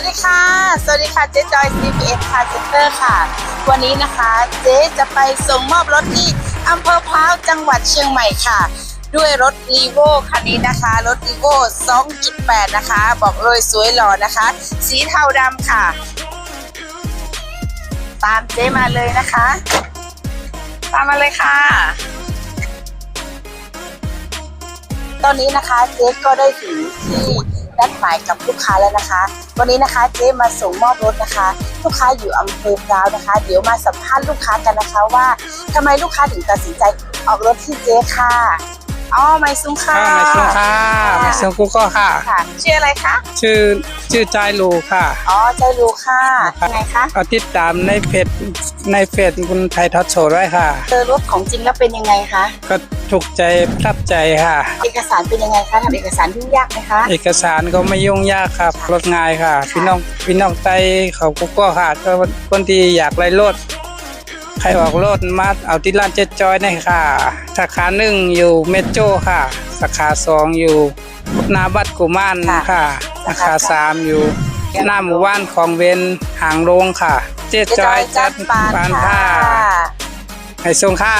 ดีค่ะสวัสดีค่ะเจ๊จอย CPS Car Center ค่ะวันนี้นะคะเจ๊จะไปส่งมอบรถที่อำเภอพร้าวจังหวัดเชียงใหม่ค่ะด้วยรถรีโวคันนี้นะคะรถรีโว 2.8 นะคะบอกเลยสวยหล่อนะคะสีเทาดำค่ะตามเจ๊มาเลยนะคะตามมาเลยค่ะตอนนี้นะคะเจ๊ก็ได้ถึงที่นัดหมายกับลูกค้าแล้วนะคะวันนี้นะคะเจ๊มาส่งมอบรถนะคะลูกค้าอยู่อำเภอพร้าวนะคะเดี๋ยวมาสัมภาษณ์ลูกค้ากันนะคะว่าทำไมลูกค้าถึงตัดสินใจออกรถที่เจ๊ค่ะไม่ซุ้มค่ะไม่ซุ้มค่ะไม่ซุ้มกูก็ค่ะชื่ออะไรคะชื่อใจรูค่ะใจรูค่ะยังไงคะติดตามในเพจคุณไทยทอดโชว์ด้วยค่ะเจอรถของจริงแล้วเป็นยังไงคะก็ถูกใจประทับใจค่ะเอกสารเป็นยังไงคะทำเอกสารยุ่งยากไหมคะเอกสารก็ไม่ยุ่งยากครับรถง่ายค่ะพี่น้องไต้เขาก็ค่ะก็คนที่อยากไล่รถใครออกรถมาเอาที่ร้านเจ๊จอยนี่ค่ะสาขา1อยู่เมโจค่ะสาขา2อยู่นาบัดกุมารค่ะสาขา3อยู่หน้าหมู่บ้านของเวนหางโรงค่ะเจ๊จอยจัดปานผ้าให้ส่งค่า